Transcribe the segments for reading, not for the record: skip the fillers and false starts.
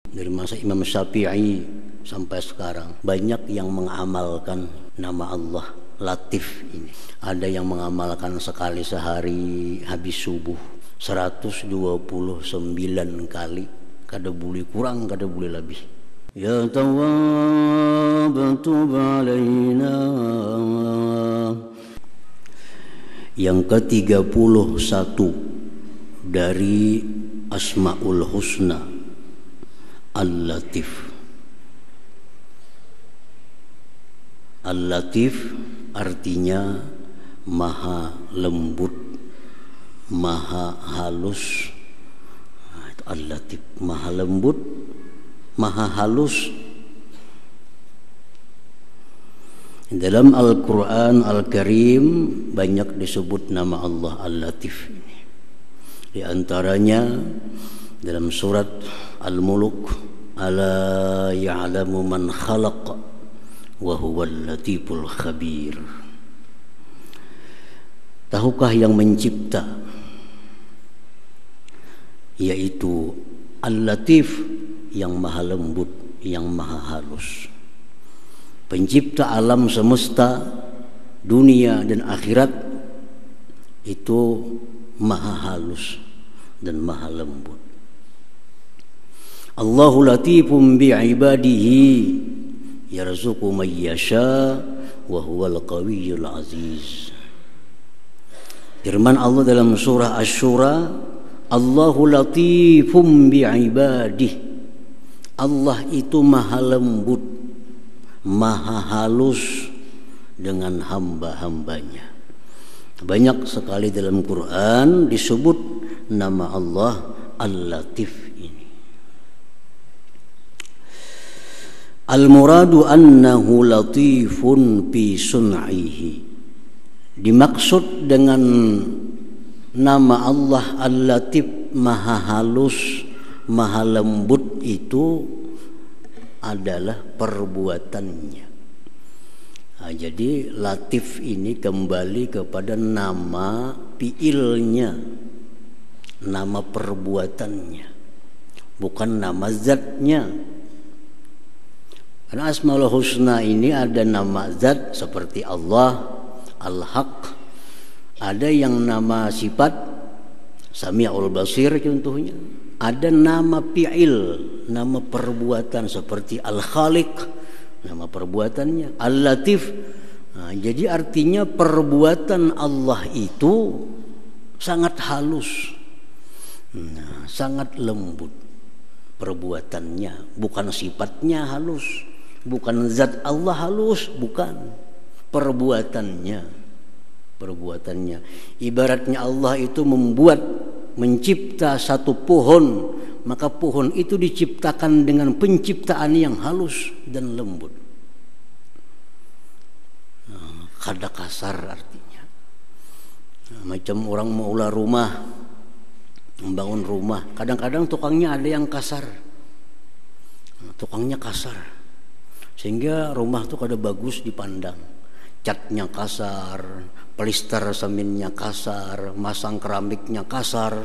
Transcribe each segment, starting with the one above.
Dari masa Imam Syafi'i sampai sekarang banyak yang mengamalkan nama Allah Latif ini. Ada yang mengamalkan sekali sehari habis subuh 129 kali. Kada boleh kurang, kada boleh lebih. Ya Tawwab tub alaina. Yang ke-31 dari Asmaul Husna Al-Latif. Al-Latif artinya maha lembut, maha halus. Al-Latif, maha lembut, maha halus. Dalam Al-Quran Al-Karim banyak disebut nama Allah Al-Latif. Di antaranya dalam surat Al-Muluk, ala ya'lamu man khalaq wa huwal latiful khabir. Tahukah yang mencipta, yaitu Al-Latif, yang maha lembut, yang maha halus. Pencipta alam semesta, dunia dan akhirat itu maha halus dan maha lembut. Allahu latifum bi'ibadihi yarzuqu man yasha wa huwal qawiyyul aziz. Firman Allah dalam surah Asy-Syura, Allahu latifum bi'ibadihi. Allah itu maha lembut, maha halus dengan hamba-hambanya. Banyak sekali dalam Quran disebut nama Allah Al-Latif ini. Al-muradu annahu latifun fi sun'ihi. Dimaksud dengan nama Allah Al-Latif, maha halus, maha lembut, itu adalah perbuatannya. Nah, jadi Latif ini kembali kepada nama fiilnya, nama perbuatannya, bukan nama zatnya. Karena Asmaul Husna ini ada nama zat seperti Allah, Al-Haq. Ada yang nama sifat, Sami'ul Basir contohnya. Ada nama fi'il, nama perbuatan seperti Al-Khaliq, nama perbuatannya. Al-Latif. Nah, jadi artinya perbuatan Allah itu sangat halus, sangat lembut perbuatannya. Bukan sifatnya halus, bukan zat Allah halus, bukan. Perbuatannya. Ibaratnya Allah itu mencipta satu pohon, maka pohon itu diciptakan dengan penciptaan yang halus dan lembut. Kada kasar artinya. Macam orang mau ulah rumah, membangun rumah, kadang-kadang tukangnya ada yang kasar. Tukangnya kasar, sehingga rumah itu kada bagus dipandang. Catnya kasar, pelister semennya kasar, masang keramiknya kasar,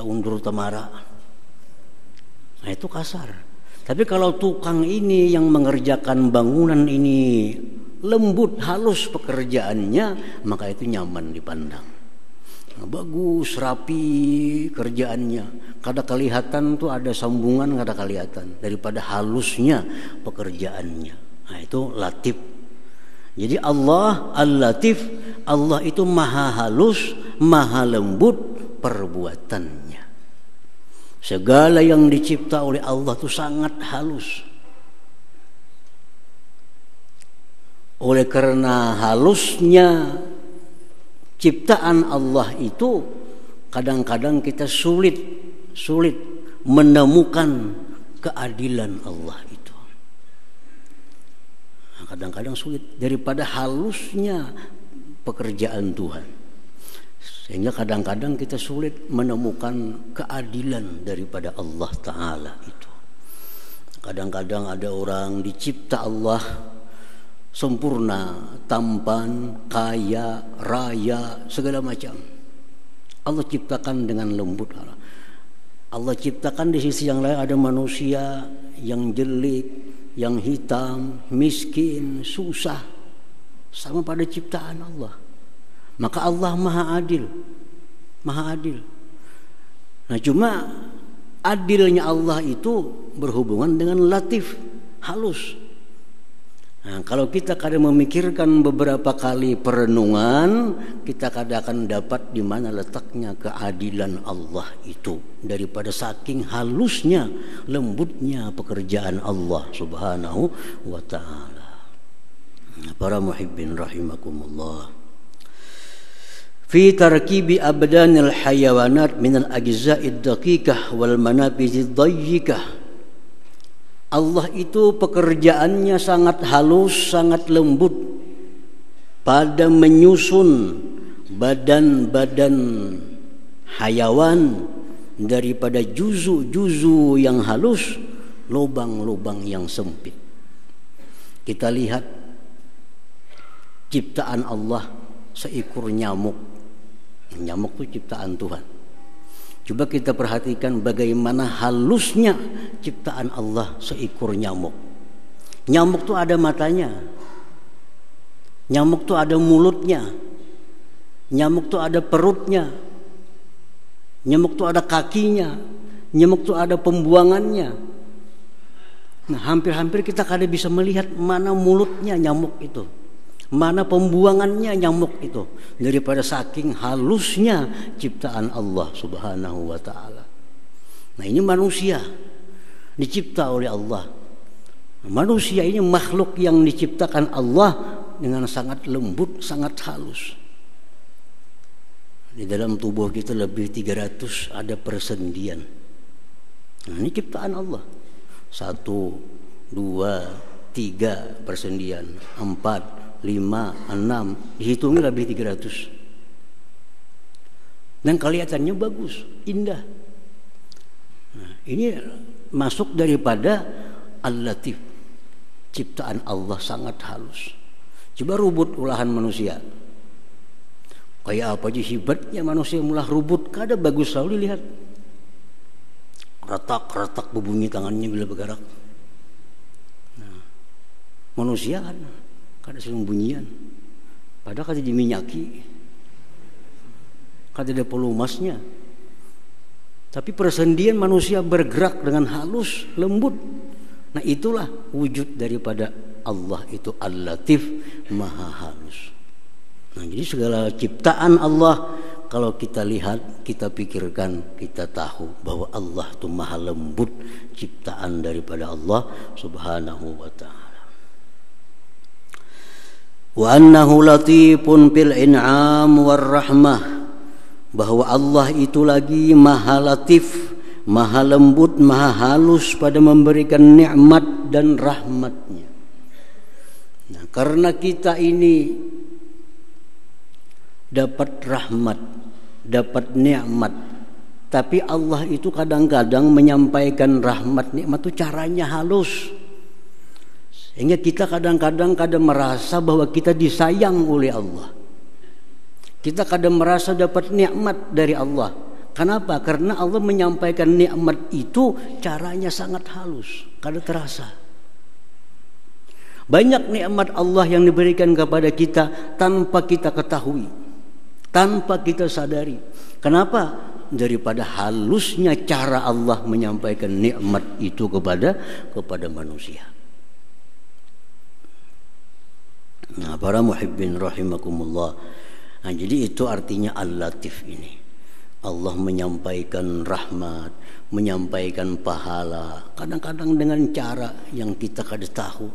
undur temara. Nah itu kasar. Tapi kalau tukang ini yang mengerjakan bangunan ini lembut, halus pekerjaannya, maka itu nyaman dipandang. Nah, bagus, rapi kerjaannya. Kada kelihatan tuh ada sambungan, kada kelihatan daripada halusnya pekerjaannya. Nah itu Latif. Jadi Allah Al-Latif, Allah itu maha halus, maha lembut perbuatannya. Segala yang dicipta oleh Allah itu sangat halus. Oleh karena halusnya ciptaan Allah itu, kadang-kadang kita sulit menemukan keadilan Allah itu. Kadang-kadang sulit daripada halusnya pekerjaan Tuhan, sehingga kadang-kadang kita sulit menemukan keadilan daripada Allah Ta'ala itu. Kadang-kadang ada orang dicipta Allah sempurna, tampan, kaya, raya, segala macam. Allah ciptakan dengan lembut. Allah ciptakan di sisi yang lain ada manusia yang jelek, yang hitam, miskin, susah, sama pada ciptaan Allah. Maka Allah maha adil, maha adil. Nah cuma adilnya Allah itu berhubungan dengan latif, halus. Nah, kalau kita kadang memikirkan beberapa kali perenungan, kita kadang akan dapat di mana letaknya keadilan Allah itu, daripada saking halusnya, lembutnya pekerjaan Allah Subhanahu wa taala. Para muhibbin rahimakumullah. Fi tarkibi abdanil hayawanat minal ajza'id daqiqah wal manafizid dayyikah. Allah itu pekerjaannya sangat halus, sangat lembut pada menyusun badan-badan hayawan daripada juzu-juzu yang halus, lubang-lubang yang sempit. Kita lihat ciptaan Allah seekor nyamuk. Nyamuk itu ciptaan Tuhan. Coba kita perhatikan bagaimana halusnya ciptaan Allah seekor nyamuk. Nyamuk tuh ada matanya. Nyamuk tuh ada mulutnya. Nyamuk tuh ada perutnya. Nyamuk tuh ada kakinya. Nyamuk tuh ada pembuangannya. Nah, hampir-hampir kita kadang bisa melihat mana mulutnya nyamuk itu, mana pembuangannya nyamuk itu, daripada saking halusnya ciptaan Allah Subhanahu wa taala. Nah, ini manusia dicipta oleh Allah. Manusia ini makhluk yang diciptakan Allah dengan sangat lembut, sangat halus. Di dalam tubuh kita lebih 300 ada persendian. Nah, ini ciptaan Allah. 1, 2, 3 persendian, 4, 5, 6, dihitungnya lebih 300. Dan kelihatannya bagus, indah. Nah, ini masuk daripada Al-Latif, ciptaan Allah sangat halus. Coba rubut ulahan manusia, kayak apa aja hebatnya manusia mulah rubut, kada bagus selalu dilihat. Retak-retak berbunyi tangannya bila bergerak. Nah, manusia kan kada sering bunyian, padahal kada diminyaki, kada ada pelumasnya. Tapi persendian manusia bergerak dengan halus, lembut. Nah, itulah wujud daripada Allah itu Al-Latif, maha halus. Nah, jadi segala ciptaan Allah kalau kita lihat, kita pikirkan, kita tahu bahwa Allah itu maha lembut, ciptaan daripada Allah Subhanahu wa ta'ala. Wa annahu latifun bil in'am war rahmah, bahwa Allah itu lagi maha latif, maha lembut, maha halus pada memberikan nikmat dan rahmatnya. Nah, karena kita ini dapat rahmat, dapat nikmat, tapi Allah itu kadang-kadang menyampaikan rahmat nikmat itu caranya halus, sehingga kita kadang-kadang merasa bahwa kita disayang oleh Allah. Kita kadang merasa dapat nikmat dari Allah. Kenapa? Karena Allah menyampaikan nikmat itu caranya sangat halus, kada terasa. Banyak nikmat Allah yang diberikan kepada kita tanpa kita ketahui, tanpa kita sadari. Kenapa? Daripada halusnya cara Allah menyampaikan nikmat itu kepada manusia. Nah, para muhibbin rahimakumullah. Nah, jadi itu artinya Al-Latif ini. Allah menyampaikan rahmat, menyampaikan pahala, kadang-kadang dengan cara yang kita kada tahu,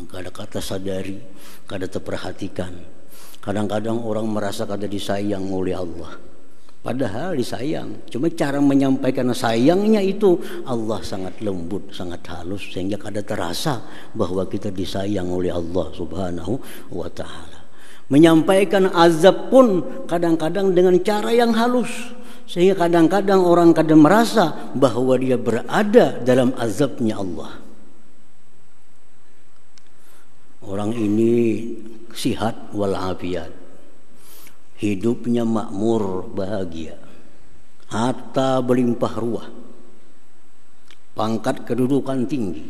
kada kata sadari, kada terperhatikan. Kadang-kadang orang merasa kada disayang oleh Allah, padahal disayang. Cuma cara menyampaikan sayangnya itu Allah sangat lembut, sangat halus, sehingga kada terasa bahwa kita disayang oleh Allah Subhanahu wa ta'ala. Menyampaikan azab pun kadang-kadang dengan cara yang halus, sehingga kadang-kadang orang kadang merasa bahwa dia berada dalam azabnya Allah. Orang ini sihat walafiat, hidupnya makmur, bahagia. harta berlimpah ruah, pangkat kedudukan tinggi.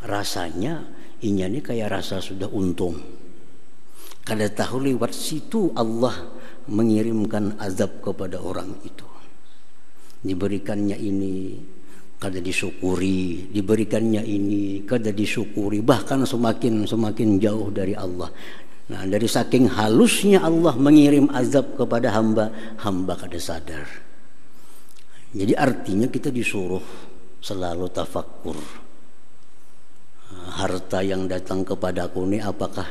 Rasanya inya ini kayak rasa sudah untung. Kada tahu lewat situ Allah mengirimkan azab kepada orang itu. Diberikannya ini kada disyukuri, diberikannya ini kada disyukuri, bahkan semakin jauh dari Allah. Nah, dari saking halusnya Allah mengirim azab kepada hamba kada sadar. Jadi artinya kita disuruh selalu tafakkur. Harta yang datang kepadaku ini apakah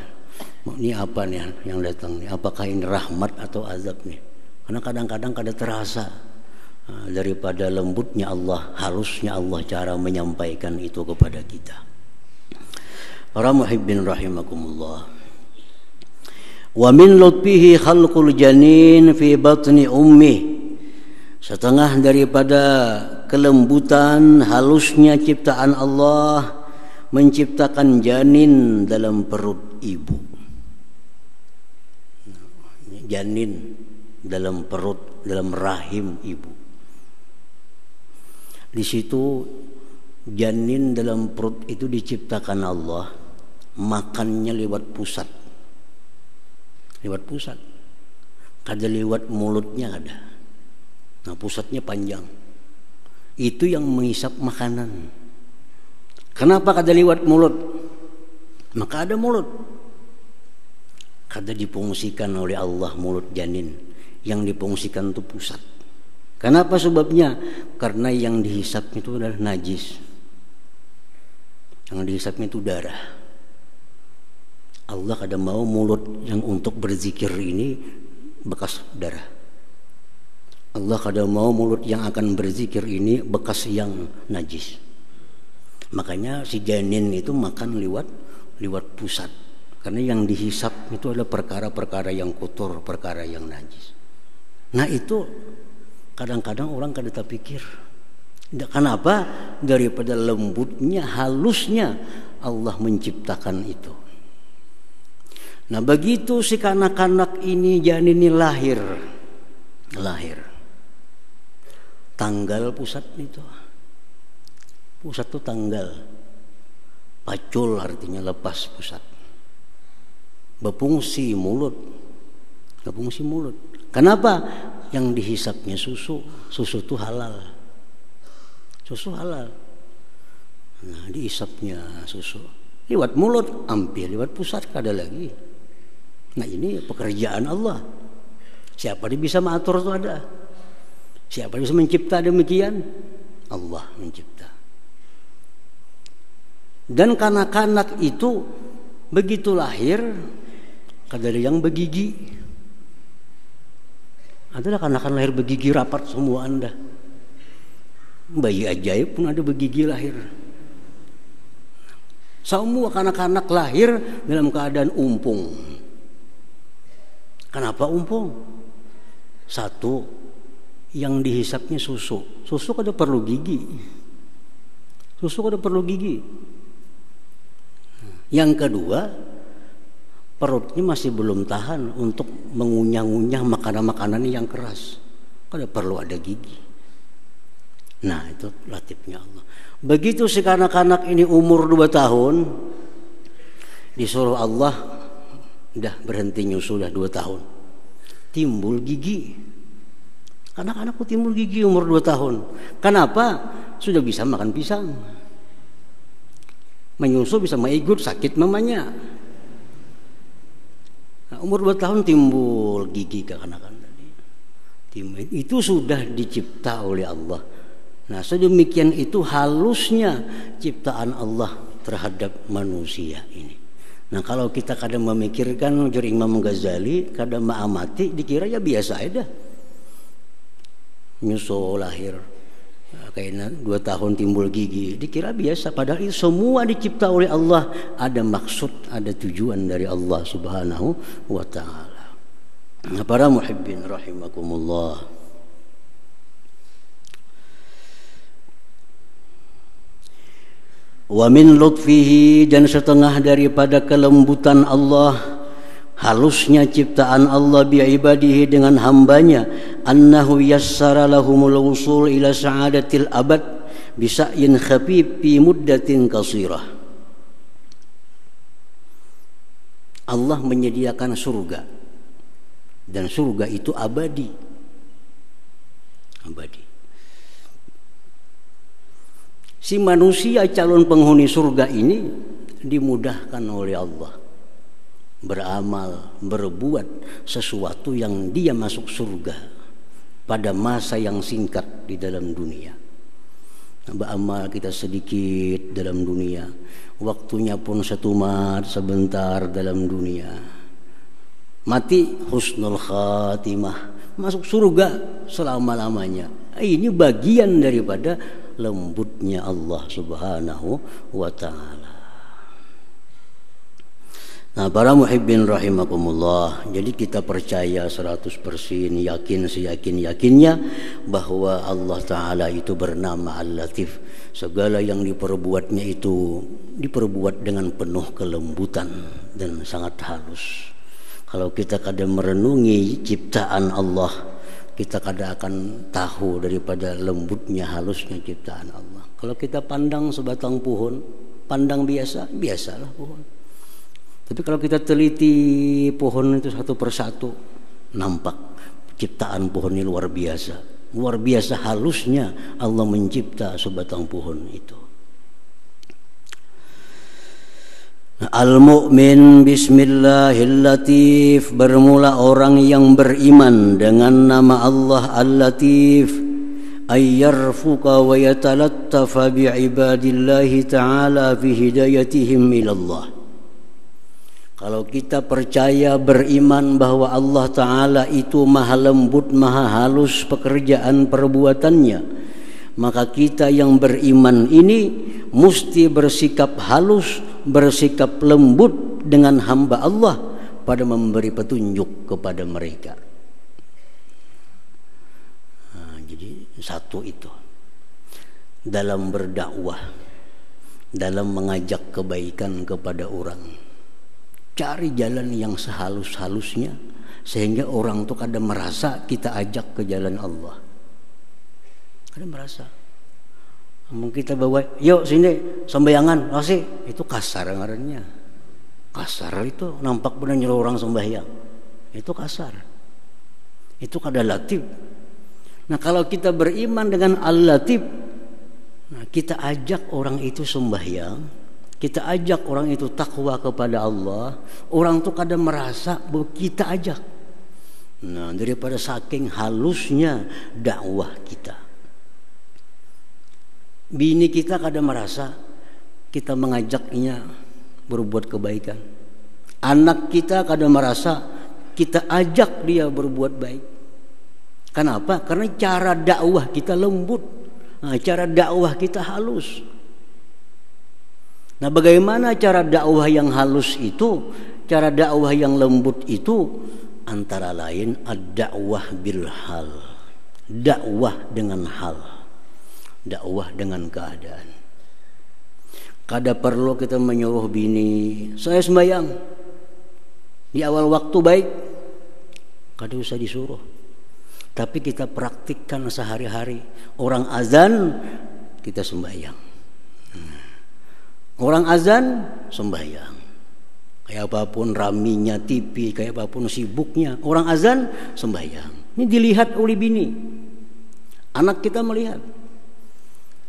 ini apa nih yang datang nih? Apakah ini rahmat atau azab nih? Karena kadang-kadang kada terasa daripada lembutnya Allah, halusnya Allah cara menyampaikan itu kepada kita. Para muhibbin rahimakumullah. Wa min lutfihi khalqul janin fi batni ummi. Setengah daripada kelembutan, halusnya ciptaan Allah menciptakan janin dalam perut ibu. Janin dalam perut, dalam rahim ibu. Di situ janin dalam perut itu diciptakan Allah, makannya lewat pusat. Lewat pusat. Kada lewat mulutnya ada. Nah, pusatnya panjang. Itu yang menghisap makanan. Kenapa kada lewat mulut? Maka ada mulut. Kada difungsikan oleh Allah mulut janin. Yang difungsikan itu pusat. Kenapa sebabnya? Karena yang dihisapnya itu adalah najis. Yang dihisapnya itu darah. Allah kada mau mulut yang untuk berzikir ini bekas darah. Allah kada mau mulut yang akan berzikir ini bekas yang najis. Makanya si janin itu makan lewat pusat. Karena yang dihisap itu adalah perkara-perkara yang kotor, perkara yang najis. Nah itu kadang-kadang orang kada terpikir. Kenapa? Daripada lembutnya, halusnya Allah menciptakan itu. Nah begitu si kanak-kanak ini, janin ini lahir. Tanggal pusat itu. Pusat itu tanggal. Pacul artinya lepas pusat. Berfungsi mulut. Kenapa? Yang dihisapnya susu itu halal. Susu halal. Nah, dihisapnya susu lewat mulut, hampir lewat pusat kada lagi. Nah, ini pekerjaan Allah. Siapa yang bisa mengatur itu ada? Siapa yang bisa mencipta demikian? Allah mencipta. Dan kanak-kanak itu begitu lahir kada ada yang begigi. Adalah kanak-kanak lahir begigi rapat semua Anda. Bayi ajaib pun ada begigi lahir. Semua kanak-kanak lahir dalam keadaan umpung. Kenapa umpung? Satu, yang dihisapnya susu. Susu kada perlu gigi. Yang kedua, perutnya masih belum tahan untuk mengunyah-ngunyah makanan-makanan yang keras. Kada perlu ada gigi. Nah, itu latifnya Allah. Begitu si kanak-kanak ini umur 2 tahun, disuruh Allah, dah berhenti nyusu dah 2 tahun. Timbul gigi. Anak-anakku timbul gigi umur 2 tahun. Kenapa? Sudah bisa makan pisang. Menyusu bisa mengikut sakit mamanya. Nah, umur 2 tahun timbul gigi ke kanak-kanak tadi. Itu sudah dicipta oleh Allah. Nah, sedemikian itu halusnya ciptaan Allah terhadap manusia ini. Nah, kalau kita kadang memikirkan ujar Imam Ghazali, kadang mengamati, dikira ya biasa aja. Nyusu lahir, kayaknya 2 tahun timbul gigi, dikira biasa. Padahal itu semua dicipta oleh Allah, ada maksud, ada tujuan dari Allah Subhanahu wa ta'ala. Nah, para muhibbin rahimakumullah, wa min lutfihi, dan setengah daripada kelembutan Allah, halusnya ciptaan Allah bi ibadihi dengan hambanya, annahu yassara lahumul wusul ila sa'adatil abad bisa'yin khafif fi muddatin qasirah. Allah menyediakan surga, dan surga itu abadi. Abadi. Si manusia calon penghuni surga ini dimudahkan oleh Allah beramal, berbuat sesuatu yang dia masuk surga pada masa yang singkat di dalam dunia. Beramal kita sedikit dalam dunia, waktunya pun setumat sebentar dalam dunia. Mati husnul khatimah, masuk surga selama-lamanya. Ini bagian daripada lembutnya Allah Subhanahu wa ta'ala. Nah, para muhibbin rahimakumullah, jadi kita percaya 100%, yakin seyakin-yakinnya bahwa Allah Ta'ala itu bernama Al-Latif. Segala yang diperbuatnya itu diperbuat dengan penuh kelembutan dan sangat halus. Kalau kita kadang merenungi ciptaan Allah, kita kadang akan tahu daripada lembutnya, halusnya ciptaan Allah. Kalau kita pandang sebatang pohon, pandang biasalah pohon. Tapi kalau kita teliti pohon itu satu persatu, nampak ciptaan pohon ini luar biasa. Luar biasa halusnya Allah mencipta sebatang pohon itu. Al-mu'min bismillahil-latif, bermula orang yang beriman dengan nama Allah Al-Latif, ayyarfuqa wa yatalattafa bi'ibadillahi ta'ala fi hidayatihim ilallah. Kalau kita percaya beriman bahwa Allah Ta'ala itu maha lembut, maha halus pekerjaan perbuatannya, maka kita yang beriman ini mesti bersikap halus, bersikap lembut dengan hamba Allah pada memberi petunjuk kepada mereka. Nah, jadi satu itu dalam berdakwah, dalam mengajak kebaikan kepada orang, cari jalan yang sehalus-halusnya sehingga orang tuh kadang merasa kita ajak ke jalan Allah. Kadang merasa, namun kita bawa, yuk sini sembayangan, masih itu kasar ngarannya. Kasar itu nampak benar nyuruh orang sembahyang. Itu kasar. Itu kada latif. Nah, kalau kita beriman dengan Al-Latif, nah, kita ajak orang itu sembahyang, kita ajak orang itu takwa kepada Allah, orang itu kadang merasa bahwa kita ajak. Nah, daripada saking halusnya dakwah kita, bini kita kadang merasa kita mengajaknya berbuat kebaikan. Anak kita kadang merasa kita ajak dia berbuat baik. Kenapa? Karena cara dakwah kita lembut, nah, cara dakwah kita halus. Nah, bagaimana cara dakwah yang halus itu, cara dakwah yang lembut itu? Antara lain ad-dakwah bil hal, dakwah dengan hal, dakwah dengan keadaan. Kada perlu kita menyuruh bini, saya sembahyang di awal waktu baik, kada usah disuruh. Tapi kita praktikkan sehari-hari. Orang azan, kita sembahyang. Orang azan, sembahyang. Kayak apapun raminya TV, kayak apapun sibuknya, orang azan, sembahyang. Ini dilihat oleh bini. Anak kita melihat.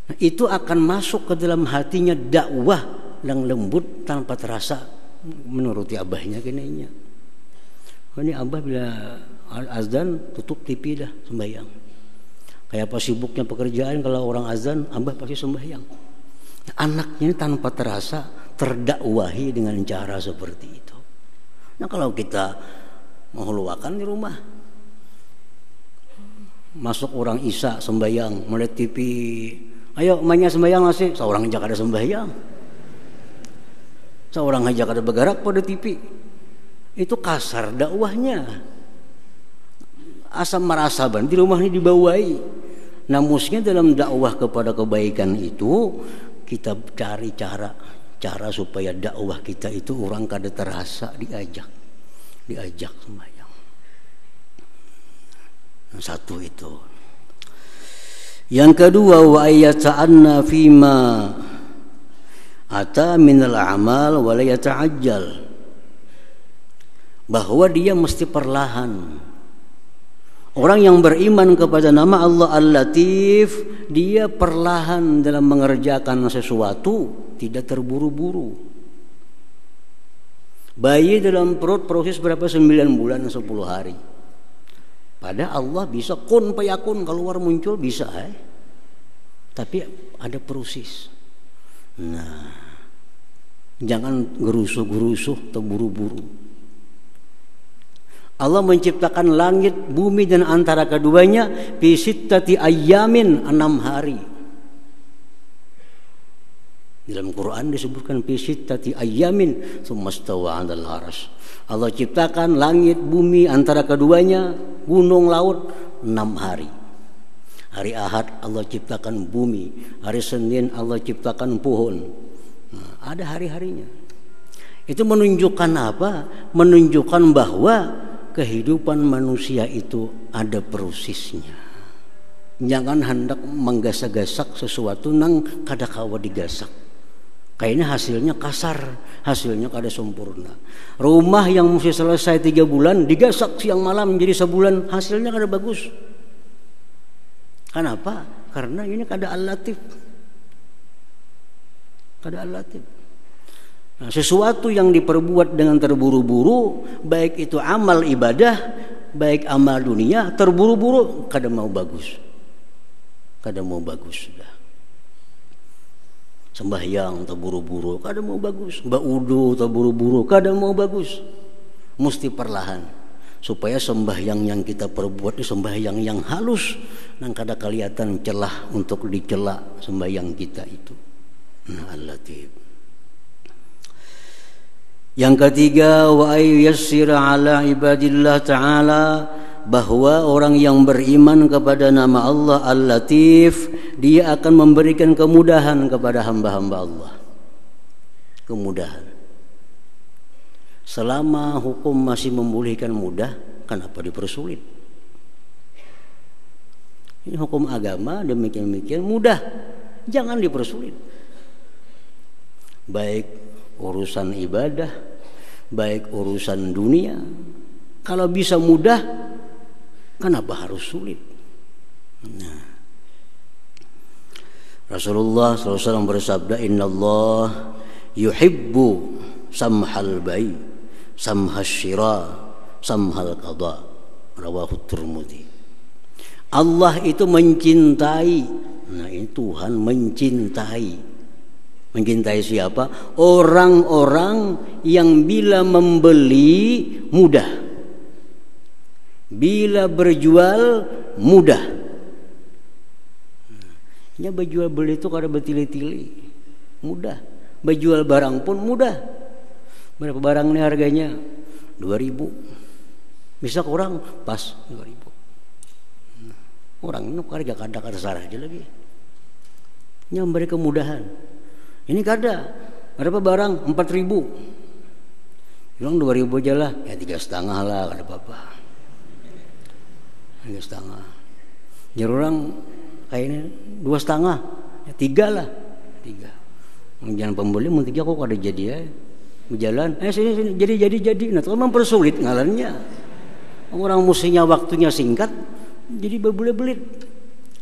Nah, itu akan masuk ke dalam hatinya dakwah yang lembut tanpa terasa menuruti abahnya kenanya. Ini abah bila azan tutup TV dah, sembahyang. Kayak apa sibuknya pekerjaan, kalau orang azan abah pasti sembahyang. Anaknya ini tanpa terasa terdakwahi dengan cara seperti itu. Nah, kalau kita menghuluakan di rumah, masuk orang isya sembahyang, melihat TV, ayo emaknya sembahyang masih, seorang aja kada sembahyang, seorang aja kada bergerak pada TV, itu kasar dakwahnya. Asam merasaban di rumah ini dibawai. Nah, mestinya dalam dakwah kepada kebaikan itu kita cari cara supaya dakwah kita itu orang kada terasa diajak. diajak sembahyang. Satu itu. Yang kedua, wa ayyata'anna fima ata minal a'mal wa la yata'ajjal, bahwa dia mesti perlahan. Orang yang beriman kepada nama Allah Al-Latif, dia perlahan dalam mengerjakan sesuatu, tidak terburu-buru. Bayi dalam perut proses berapa? 9 bulan 10 hari. Pada Allah bisa kun payakun, keluar muncul bisa, tapi ada proses. Nah, jangan gerusuh-gerusuh atau buru-buru. Allah menciptakan langit, bumi dan antara keduanya fi sittati ayyamin, 6 hari. Dalam Quran disebutkan fi sittati ayyamin tsumma stawa 'alal 'arsy. Allah ciptakan langit, bumi, antara keduanya, gunung, laut, 6 hari. Hari Ahad Allah ciptakan bumi, hari Senin Allah ciptakan pohon. Nah, ada hari-harinya. Itu menunjukkan apa? Menunjukkan bahwa kehidupan manusia itu ada prosesnya. Jangan hendak menggasak-gasak sesuatu nang kada kawa digasak. Kayaknya hasilnya kasar, hasilnya kada sempurna. Rumah yang mesti selesai 3 bulan digasak siang malam menjadi sebulan, hasilnya kada bagus. Kenapa? Karena ini kada Al-Latif. Kada Al-Latif. Nah, sesuatu yang diperbuat dengan terburu-buru, baik itu amal ibadah, baik amal dunia, terburu-buru, kadang mau bagus. Kadang mau bagus sudah. Sembahyang terburu-buru, kadang mau bagus. Baudu terburu-buru, kadang mau bagus. Mesti perlahan, supaya sembahyang yang kita perbuat itu sembahyang yang halus, dan kada kelihatan celah untuk dicela sembahyang kita itu. Nah, Al-Latif. Yang ketiga, wa ayyassira ala ibadillah ta'ala, bahwa orang yang beriman kepada nama Allah Al-Latif, dia akan memberikan kemudahan kepada hamba-hamba Allah. Kemudahan. Selama hukum masih membolehkan mudah, kenapa dipersulit? Ini hukum agama demikian-demikian mudah, jangan dipersulit. Baik urusan ibadah, baik urusan dunia, kalau bisa mudah, kenapa harus sulit? Nah, Rasulullah SAW bersabda, Inna Allah yuhibbu samhal bai, samhal syira, samhal qada. Rawahu Tirmidzi. Allah itu mencintai. Nah, ini Tuhan mencintai. Mencintai siapa? Orang-orang yang bila membeli mudah, bila berjual mudah. Ya, berjual beli itu kada bertili-tili, mudah. Berjual barang pun mudah. Berapa barang ini harganya? 2.000. Bisa kurang pas 2.000. Orang ini harga kada sarah aja lagi. Ini memberi kemudahan. Ini kada, berapa barang? 4.000. Bilang 2.000 aja lah, ya 3,5 lah, kada apa-apa. 3,5. Jadi orang kayaknya 2,5, ya 3 lah, 3. Jangan pembeli mau 3 kok kada jadi ya. Berjalan, sini jadi. Nah, itu mempersulit ngalannya. Orang mestinya waktunya singkat, jadi berbelit-belit.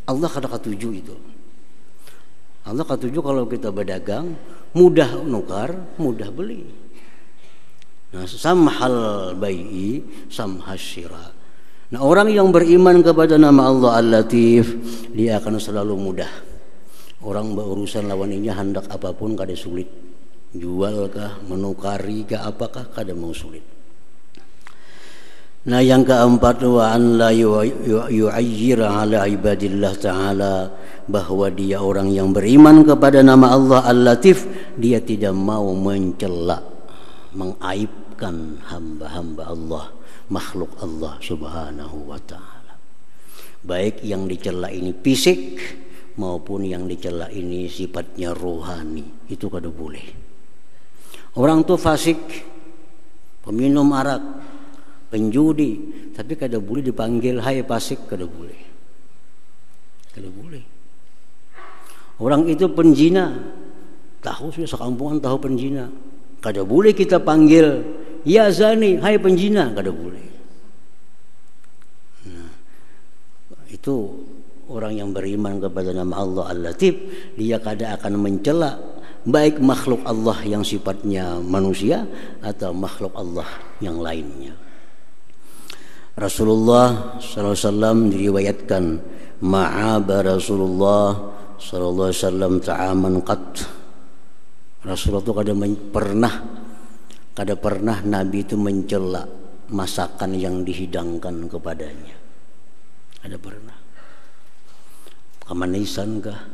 Allah kada ketuju itu. Allah ketujuh kalau kita berdagang mudah nukar, mudah beli. Nah, samhal bai'i, samhas syira. Nah, orang yang beriman kepada nama Allah Al-Latif, dia akan selalu mudah. Orang berurusan lawan ini hendak apapun kada sulit. Jual kah, menukari kah, apakah kada mau sulit. Nah, yang keempat, wa an la yu'ayyira ala ibadillah ta'ala, bahwa dia orang yang beriman kepada nama Allah Al-Latif, dia tidak mau mencela, mengaibkan hamba-hamba Allah, makhluk Allah subhanahu wa ta'ala. Baik yang dicela ini fisik maupun yang dicela ini sifatnya rohani, itu kada boleh. Orang tuh fasik, peminum arak, penjudi, tapi kada boleh dipanggil hai fasik, kada boleh. Kada boleh. Orang itu penjina, tahu sudah sekampungan tahu penjina. Kada boleh kita panggil ya zani, hai penjina, kada boleh. Nah, itu orang yang beriman kepada nama Allah Al-Latif, dia kada akan mencela baik makhluk Allah yang sifatnya manusia atau makhluk Allah yang lainnya. Rasulullah SAW diriwayatkan ma'aba Rasulullah SAW ta'aman qat. Rasulullah itu kada pernah Nabi itu mencela masakan yang dihidangkan kepadanya. Kada pernah. Kamanisan kah,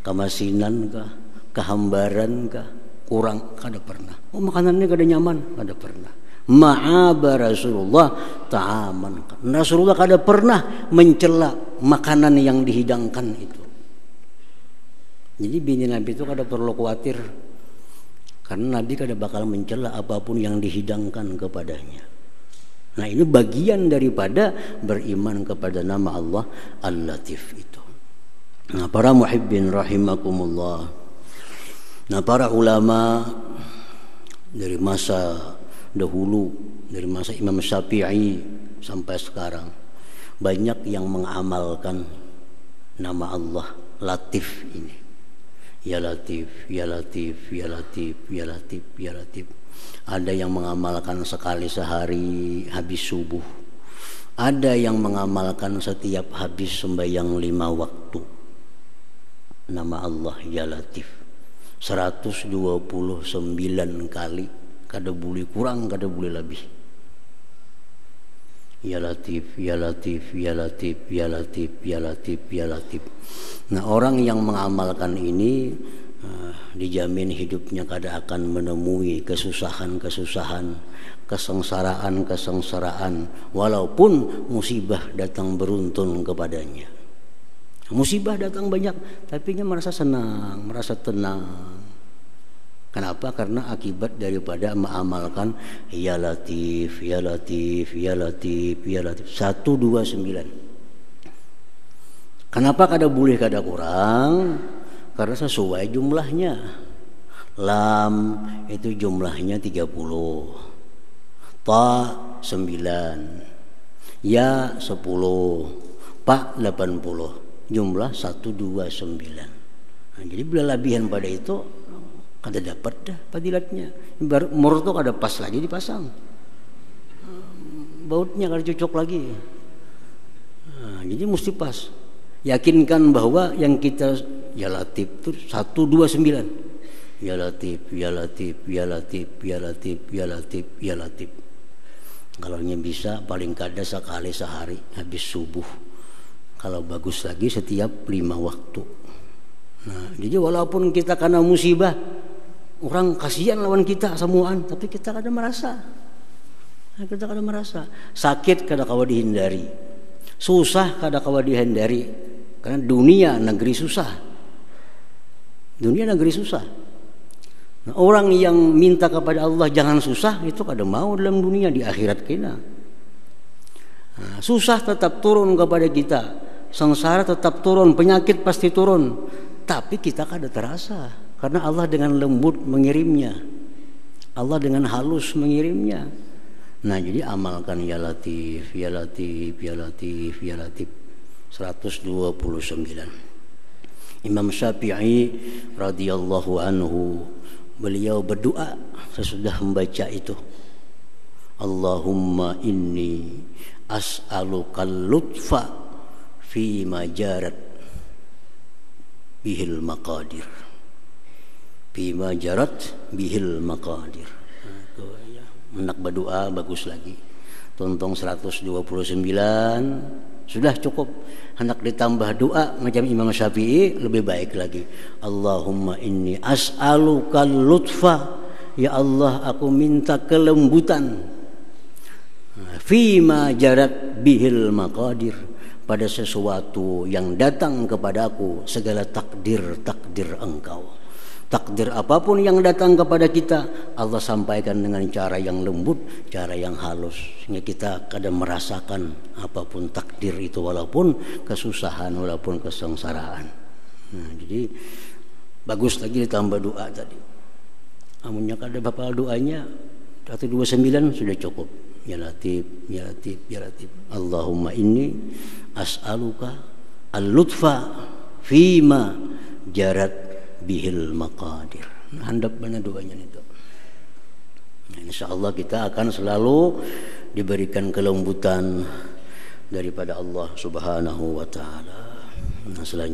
kamasinan kah, kehambaran kah, kurang, kada pernah. Oh, makanannya kada nyaman, kada pernah. Ma'aba Rasulullah ta'aman. Rasulullah kada pernah mencela makanan yang dihidangkan itu. Jadi bini Nabi itu kada perlu khawatir, karena Nabi kada bakal mencela apapun yang dihidangkan kepadanya. Nah, ini bagian daripada beriman kepada nama Allah Al-Latif itu. Nah, para muhibbin rahimakumullah. Nah, para ulama dari masa dahulu, dari masa Imam Syafi'i sampai sekarang, banyak yang mengamalkan nama Allah Latif ini. Ya Latif, Ya Latif, Ya Latif, Ya Latif, Ya Latif. Ada yang mengamalkan sekali sehari habis subuh. Ada yang mengamalkan setiap habis sembahyang 5 waktu. Nama Allah Ya Latif 129 kali, kada boleh kurang, kada boleh lebih. Ya Latif, Ya Latif, Ya Latif, Ya Latif, Ya Latif, Ya Latif. Nah, orang yang mengamalkan ini dijamin hidupnya kada akan menemui kesusahan-kesusahan, kesengsaraan-kesengsaraan, walaupun musibah datang beruntun kepadanya. Musibah datang banyak, tapi dia merasa senang, merasa tenang. Kenapa? Karena akibat daripada mengamalkan Ya Latif, Ya Latif, Ya Latif, Ya Latif 129. Kenapa kada boleh kada kurang? Karena sesuai jumlahnya. Lam itu jumlahnya 30, Ta 9, Ya 10, Pa 80, jumlah 129. Nah, jadi bila lebihan pada itu kada dapat dah fadilatnya. Mur itu kada pas lagi dipasang, bautnya kada cocok lagi. Nah, jadi mesti pas. Yakinkan bahwa yang kita Ya Latif itu 129. Ya Latif, Ya Latif, Ya Latif, Ya Latif, Ya Latif, Ya Latif. Kalau bisa paling kada sekali sehari habis subuh. Kalau bagus lagi setiap 5 waktu. Nah, jadi walaupun kita kena musibah, orang kasihan lawan kita semuaan, tapi kita kada merasa. Nah, kita kada merasa. Sakit kada kawa dihindari. Susah kada kawa dihindari. Karena dunia negeri susah. Dunia negeri susah. Nah, orang yang minta kepada Allah jangan susah, itu kada mau dalam dunia, di akhirat kena. Nah, susah tetap turun kepada kita, sengsara tetap turun, penyakit pasti turun, tapi kita kada terasa karena Allah dengan lembut mengirimnya, Allah dengan halus mengirimnya. Nah, jadi amalkan Ya Latif, Ya Latif, Ya Latif, Ya Latif 129. Imam Syafi'i radhiyallahu anhu, beliau berdoa sesudah membaca itu, Allahumma inni as'alukal lutfa fi majarat bihil maqadir, fi majarat bihil maqadir. Menak berdoa bagus lagi. Tontong 129 sudah cukup. Hendak ditambah doa macam Imam Syafi'i lebih baik lagi. Allahumma inni as'alukal lutfa, ya Allah aku minta kelembutan, fima jarat bihil maqadir, pada sesuatu yang datang kepadaku segala takdir-takdir engkau. Takdir apapun yang datang kepada kita, Allah sampaikan dengan cara yang lembut, cara yang halus, sehingga kita kadang merasakan apapun takdir itu, walaupun kesusahan, walaupun kesengsaraan. Nah, jadi bagus lagi ditambah doa tadi. Amunnya kada bapak doanya 129 sudah cukup. Ya Latif, ya Latif, ya Latif. Allahumma inni as'aluka al-lutfa fima jarat bihil maqadir. Handap mana doanya itu. Nah, insyaallah kita akan selalu diberikan kelembutan daripada Allah Subhanahu wa taala. Nah, selanjutnya